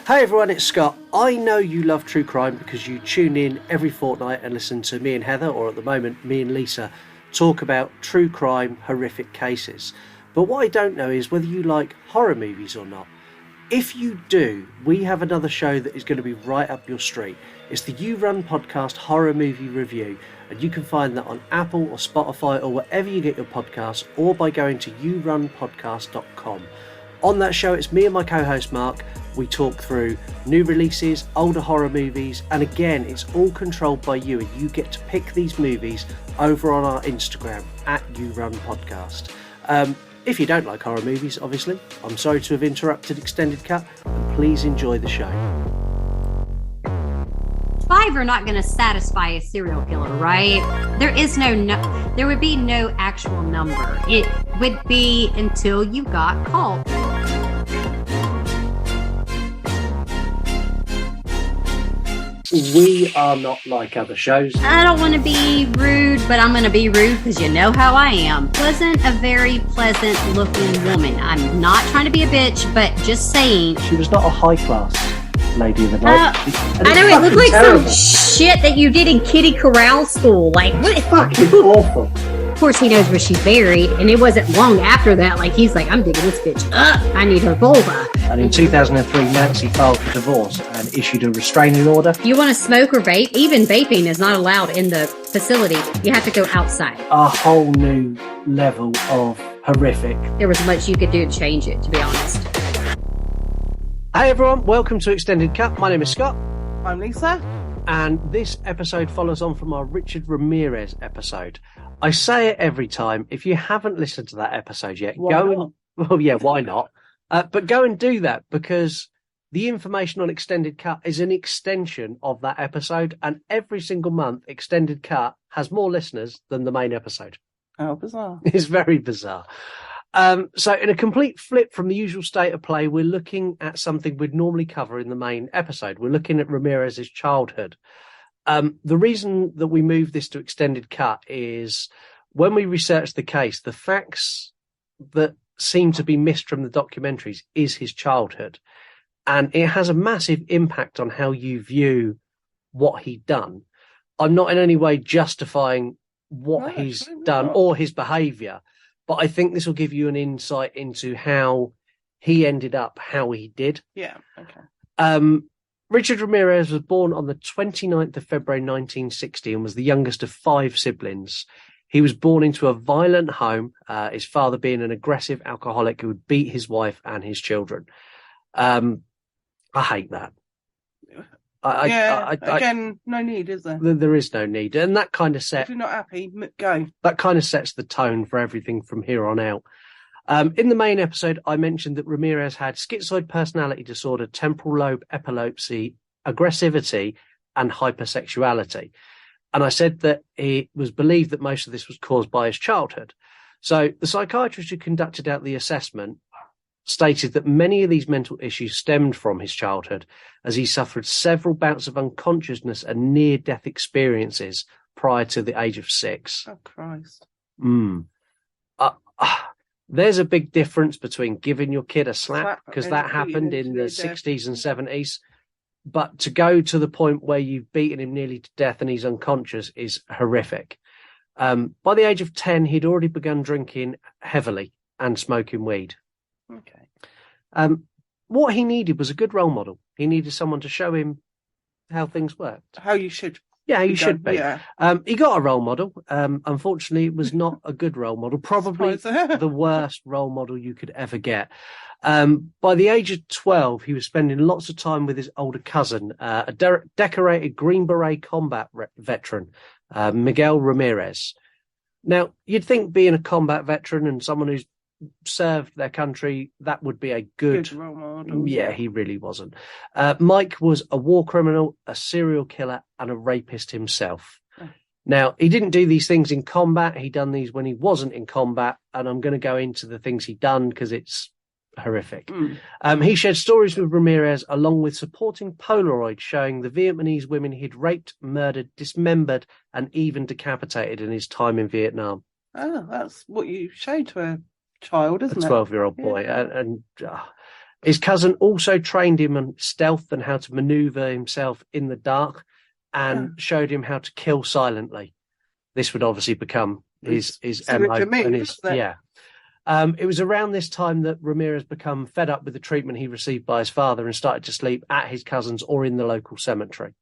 Hey everyone, it's Scott. I know you love true crime because you tune in every fortnight and listen to me and Heather, or at the moment me and Lisa, talk about true crime, horrific cases. But what I don't know is whether you like horror movies or not. If you do, we have another show that is going to be right up your street. It's the You Run Podcast Horror Movie Review, and you can find that on Apple or Spotify or wherever you get your podcasts, or by going to yourunpodcast.com. On that show, it's me and my co-host Mark. We talk through new releases, older horror movies, and again, it's all controlled by you, and you get to pick these movies over on our Instagram at YouRunPodcast. If you don't like horror movies, obviously, I'm sorry to have interrupted Extended Cut, and please enjoy the show. 5 are not going to satisfy a serial killer, right? There would be no actual number. It would be until you got caught. We are not like other shows. I don't want to be rude, but I'm going to be rude because you know how I am. Wasn't a very pleasant looking woman. I'm not trying to be a bitch, but just saying. She was not a high class lady of the night. I know, it looked like terrible. Some shit that you did in Kitty Corral school. Like, what? It's fucking awful. Of course, he knows where she's buried, and it wasn't long after that. Like, he's like, I'm digging this bitch up. I need her vulva. And in 2003, Nancy filed for divorce and issued a restraining order. If you want to smoke or vape, even vaping is not allowed in the facility. You have to go outside. A whole new level of horrific. There was much you could do to change it, to be honest. Hey everyone, welcome to Extended Cut. My name is Scott. I'm Lisa. And this episode follows on from our Richard Ramirez episode. I say it every time. If you haven't listened to that episode yet, why not? But go and do that, because the information on Extended Cut is an extension of that episode, and every single month Extended Cut has more listeners than the main episode. How bizarre. It's very bizarre. So in a complete flip from the usual state of play, we're looking at something we'd normally cover in the main episode. We're looking at Ramirez's childhood. The reason that we moved this to Extended Cut is when we researched the case, the facts that seem to be missed from the documentaries is his childhood. And it has a massive impact on how you view what he'd done. I'm not in any way justifying what he's done or his behaviour, but I think this will give you an insight into how he ended up how he did. Yeah, okay. Richard Ramirez was born on the 29th of February 1960 and was the youngest of 5 siblings. He was born into a violent home, his father being an aggressive alcoholic who would beat his wife and his children. I hate that. Again, no need, is there? There is no need. And that kind of If you're not happy, go. That kind of sets the tone for everything from here on out. In the main episode, I mentioned that Ramirez had schizoid personality disorder, temporal lobe epilepsy, aggressivity, and hypersexuality. And I said that it was believed that most of this was caused by his childhood. So the psychiatrist who conducted out the assessment stated that many of these mental issues stemmed from his childhood, as he suffered several bouts of unconsciousness and near-death experiences prior to the age of 6. Oh, Christ. There's a big difference between giving your kid a slap, because that happened in the 60s and 70s. But to go to the point where you've beaten him nearly to death and he's unconscious is horrific. By the age of 10, he'd already begun drinking heavily and smoking weed. Okay. What he needed was a good role model. He needed someone to show him how things worked. How you should. Yeah, you should be. Yeah. He got a role model. Unfortunately, it was not a good role model. Probably the worst role model you could ever get. By the age of 12, he was spending lots of time with his older cousin, a decorated Green Beret combat veteran, Miguel Ramirez. Now, you'd think being a combat veteran and someone who's served their country, that would be a good role model. Yeah, he really wasn't. Mike was a war criminal, a serial killer, and a rapist himself. Now, he didn't do these things in combat. He done these when he wasn't in combat, and I'm going to go into the things he done because it's horrific. He shared stories with Ramirez along with supporting Polaroids showing the Vietnamese women he'd raped, murdered, dismembered, and even decapitated in his time in Vietnam. Oh, that's what you show to a child, isn't it? A 12-year-old boy. And His cousin also trained him on stealth and how to maneuver himself in the dark, and showed him how to kill silently. This would obviously become his MO. It was around this time that Ramirez became fed up with the treatment he received by his father and started to sleep at his cousin's or in the local cemetery.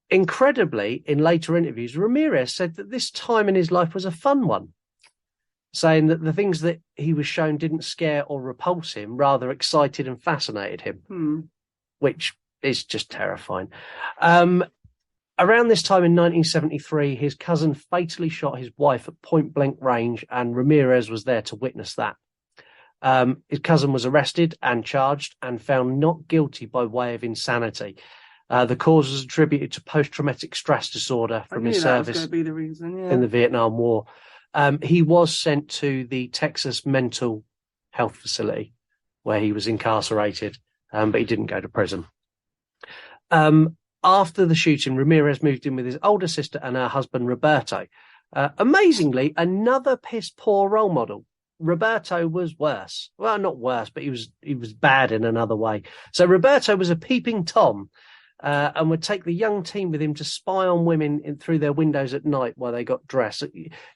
Incredibly, in later interviews, Ramirez said that this time in his life was a fun one, saying that the things that he was shown didn't scare or repulse him, rather excited and fascinated him, which is just terrifying. Around this time in 1973, his cousin fatally shot his wife at point-blank range, and Ramirez was there to witness that. His cousin was arrested and charged and found not guilty by way of insanity. The cause was attributed to post-traumatic stress disorder from his service be the reason, in the Vietnam War. He was sent to the Texas Mental Health Facility, where he was incarcerated, but he didn't go to prison. After the shooting, Ramirez moved in with his older sister and her husband, Roberto. Amazingly, another piss-poor role model. Roberto was worse. Well, not worse, but he was bad in another way. So Roberto was a peeping Tom, and would take the young teen with him to spy on women through their windows at night while they got dressed.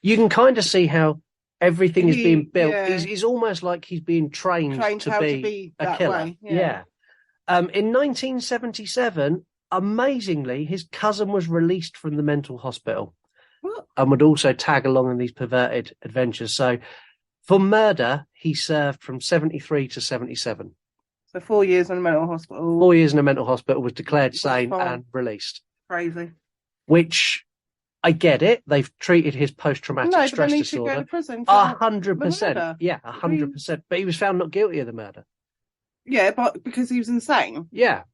You can kind of see how everything is being built. Yeah. He's almost like he's being trained to be a killer. Way. Yeah. In 1977, amazingly, his cousin was released from the mental hospital and would also tag along in these perverted adventures. So for murder, he served from 73 to 77. So 4 years in a mental hospital. 4 years in a mental hospital, was declared sane and released. Crazy. Which, I get it. They've treated his post-traumatic stress disorder. Go to prison 100%. Yeah, 100%. But he was found not guilty of the murder. Yeah, but because he was insane. Yeah.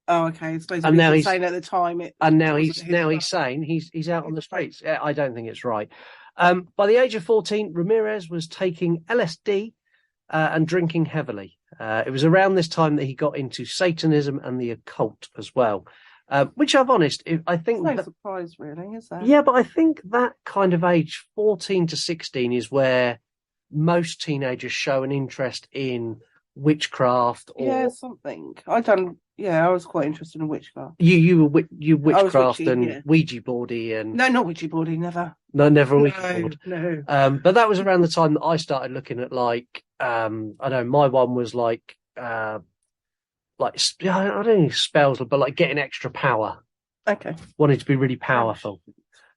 Oh, okay. I suppose he was insane at the time. Now he's sane. He's out on the streets. I don't think it's right. By the age of 14, Ramirez was taking LSD and drinking heavily. It was around this time that he got into Satanism and the occult as well, which I think... No surprise, really, is that? Yeah, but I think that kind of age, 14 to 16, is where most teenagers show an interest in witchcraft or something. I was quite interested in witchcraft. You witchcraft and Ouija boardy and no, not Ouija boardy, never. No, never Ouija board. No. But that was around the time that I started looking at I don't know, my one was I don't know, spells, but like getting extra power. Okay. Wanted to be really powerful.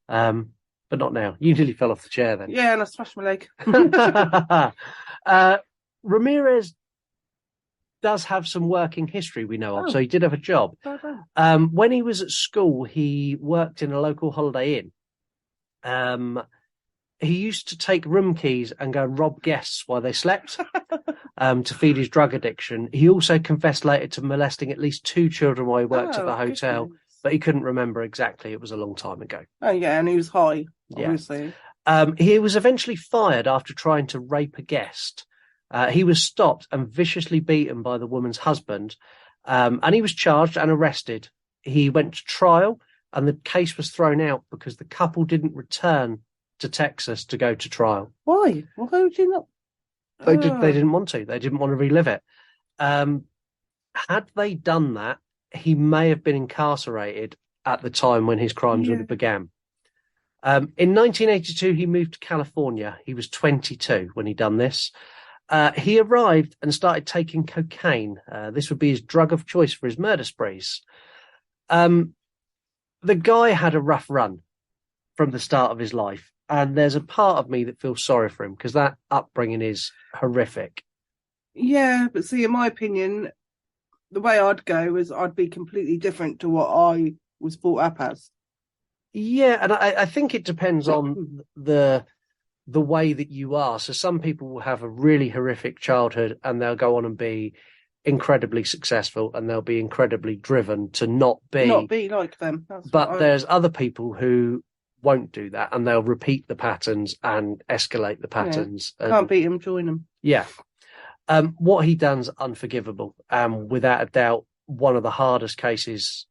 But not now. You nearly fell off the chair then. Yeah, and I smashed my leg. Ramirez does have some working history we know of, so he did have a job. When he was at school, he worked in a local Holiday Inn. He used to take room keys and go and rob guests while they slept to feed his drug addiction. He also confessed later to molesting at least 2 children while he worked at the hotel, but he couldn't remember exactly. It was a long time ago. Oh, yeah, and he was high, obviously. He was eventually fired after trying to rape a guest. He was stopped and viciously beaten by the woman's husband, and he was charged and arrested. He went to trial, and the case was thrown out because the couple didn't return to Texas to go to trial. Why? Why would you not? They didn't want to. They didn't want to relive it. Had they done that, he may have been incarcerated at the time when his crimes would have began. In 1982, he moved to California. He was 22 when he done this. He arrived and started taking cocaine. This would be his drug of choice for his murder sprees. The guy had a rough run from the start of his life, and there's a part of me that feels sorry for him because that upbringing is horrific. Yeah, but see, in my opinion, the way I'd go is I'd be completely different to what I was brought up as. Yeah, and I think it depends on the way that you are. So some people will have a really horrific childhood and they'll go on and be incredibly successful and they'll be incredibly driven to not be like them. But there's other people who won't do that and they'll repeat the patterns and escalate the patterns. Yeah. Can't beat them, join them. Yeah. What he done's unforgivable. Without a doubt, one of the hardest cases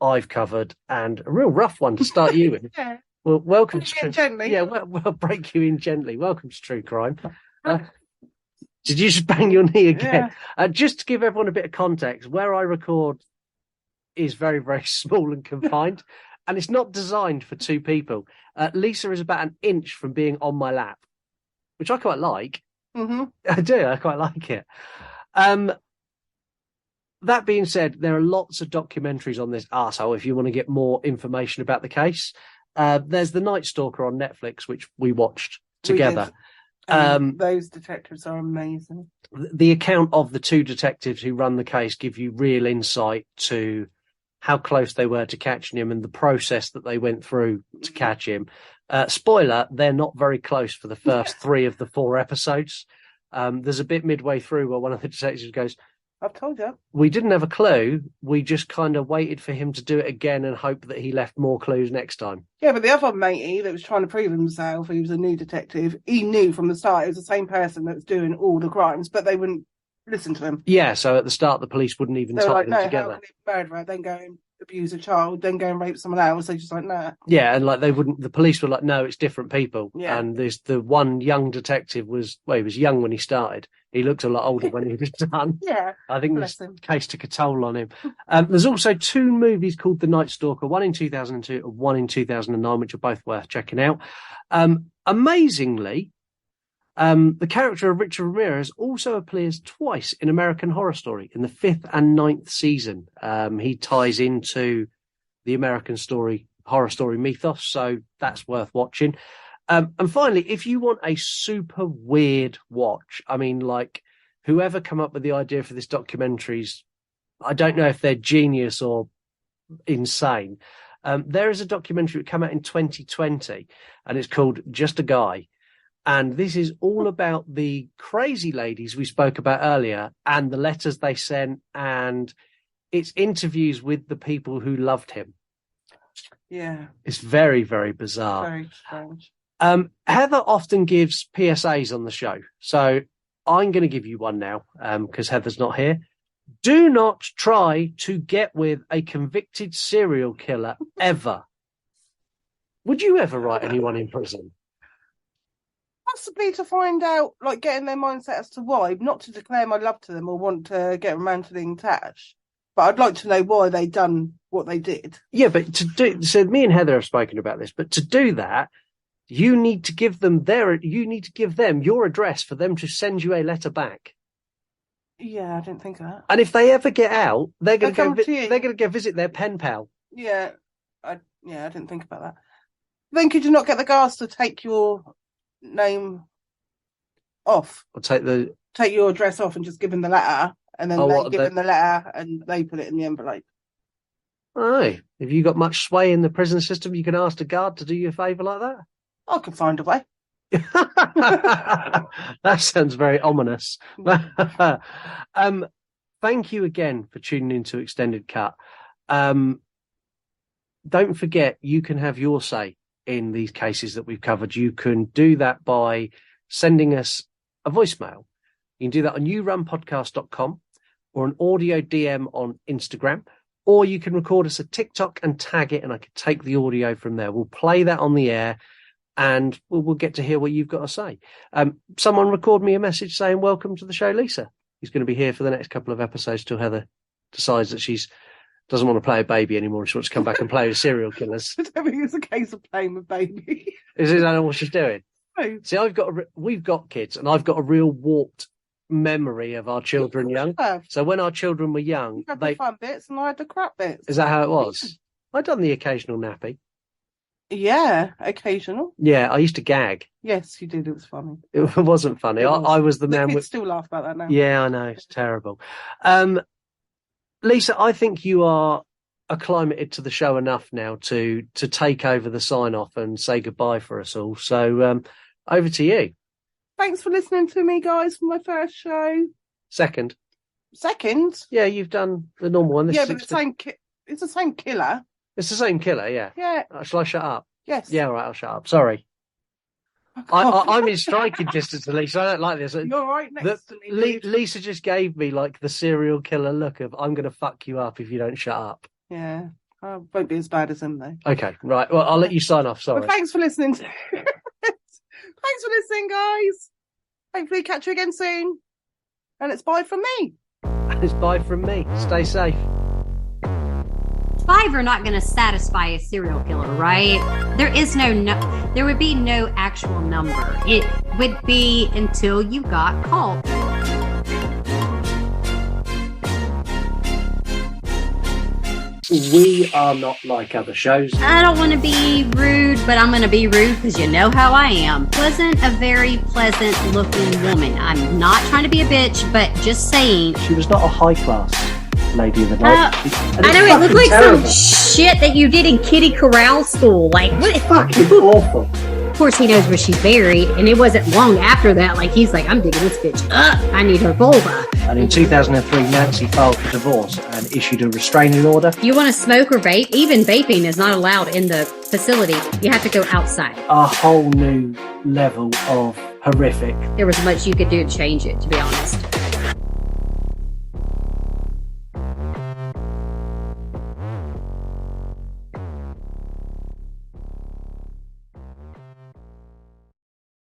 I've covered and a real rough one to start you with. Yeah. Well, welcome to gently. Yeah, we'll break you in gently. Welcome to True Crime. Did you just bang your knee again? Yeah. Just to give everyone a bit of context, where I record is very, very small and confined, and it's not designed for two people. Lisa is about an inch from being on my lap, which I quite like. Mm-hmm. I do. I quite like it. That being said, there are lots of documentaries on this arsehole if you want to get more information about the case. There's The Night Stalker on Netflix, which we watched together. Those detectives are amazing. The account of the two detectives who run the case give you real insight to how close they were to catching him and the process that they went through to catch him. Spoiler, they're not very close for the first 3 of the 4 episodes. There's a bit midway through where one of the detectives goes, I've told you. we didn't have a clue. We just kind of waited for him to do it again and hope that he left more clues next time. Yeah, but the other matey that was trying to prove himself, he was a new detective, he knew from the start it was the same person that was doing all the crimes, but they wouldn't listen to him. Yeah, so at the start, the police wouldn't even They were tie like, them no, together. how can he murder her, then go and abuse a child, then go and rape someone else? They just like, nah. Yeah, and like the police were like, no, it's different people. Yeah. And there's the one young detective he was young when he started. He looked a lot older when he was done. Yeah. I think Bless this him. case took a toll on him. There's also 2 movies called The Night Stalker, one in 2002 and one in 2009, which are both worth checking out. Amazingly, the character of Richard Ramirez also appears twice in American Horror Story in the 5th and 9th season. He ties into the American horror story mythos, so that's worth watching. And finally, if you want a super weird watch, I mean, like, whoever come up with the idea for this documentaries, I don't know if they're genius or insane. There is a documentary that came out in 2020, and it's called Just a Guy. And this is all about the crazy ladies we spoke about earlier and the letters they sent, and it's interviews with the people who loved him. Yeah. It's very, very bizarre. Very strange. Heather often gives PSAs on the show, so I'm going to give you one now because Heather's not here. Do not try to get with a convicted serial killer ever. Would you ever write anyone in prison? Possibly to find out, like, getting their mindset as to why, not to declare my love to them or want to get romantically attached. But I'd like to know why they done what they did. Yeah, but so me and Heather have spoken about this, but to do that, you need to give them your address for them to send you a letter back. Yeah, I didn't think of that. And if they ever get out, they're going to go visit their pen pal. Yeah, I didn't think about that. Then could you not get the guards to take your name off? Or take your address off and just give them the letter, and then give them the letter and they put it in the envelope. Oh, have you got much sway in the prison system? You can ask the guard to do you a favour like that? I can find a way. That sounds very ominous. Thank you again for tuning into Extended Cut. Don't forget, you can have your say in these cases that we've covered. You can do that by sending us a voicemail. You can do that on yourunpodcast.com or an audio DM on Instagram, or you can record us a TikTok and tag it, and I can take the audio from there. We'll play that on the air, and we'll get to hear what you've got to say. Someone record me a message saying, welcome to the show, Lisa. He's going to be here for the next couple of episodes till Heather decides that she doesn't want to play a baby anymore. She wants to come back and play with serial killers. I don't think it's a case of playing with baby. Is that what she's doing? No. See, we've got kids, and I've got a real warped memory of our children young. So when our children were young, you had the fun bits and I had the crap bits. Is that how it was? I'd done the occasional nappy. Yeah, occasional. Yeah, I used to gag. Yes, you did. It was funny. It wasn't funny. I was the man kids with. Still laugh about that now. Yeah, I know, it's terrible. Lisa, I think you are acclimated to the show enough now to take over the sign off and say goodbye for us all. So over to you. Thanks for listening to me, guys, for my first show. Second? Yeah, you've done the normal one. But it's the same killer. It's the same killer, yeah. Yeah. Shall I shut up? Yes. Yeah, all right, I'll shut up. Sorry. I'm in striking distance to Lisa. I don't like this. You're right next to me. Lisa just gave me like the serial killer look of, I'm going to fuck you up if you don't shut up. Yeah. I won't be as bad as him, though. Okay, right. Well, I'll let you sign off. Sorry. But thanks for listening. Thanks for listening, guys. Hopefully catch you again soon. And it's bye from me. And it's bye from me. Stay safe. 5 are not going to satisfy a serial killer, right? There would be no actual number. It would be until you got caught. We are not like other shows. I don't want to be rude, but I'm going to be rude because you know how I am. Wasn't a very pleasant looking woman. I'm not trying to be a bitch, but just saying. She was not a high class lady of the night. I know it looked like some shit that you did in Kitty Corral school. Like, what? Fucking awful. Of course, he knows where she's buried, and it wasn't long after that. Like, he's like, I'm digging this bitch up. I need her vulva. And in 2003, Nancy filed for divorce and issued a restraining order. You want to smoke or vape? Even vaping is not allowed in the facility. You have to go outside. A whole new level of horrific. There was much you could do to change it, to be honest.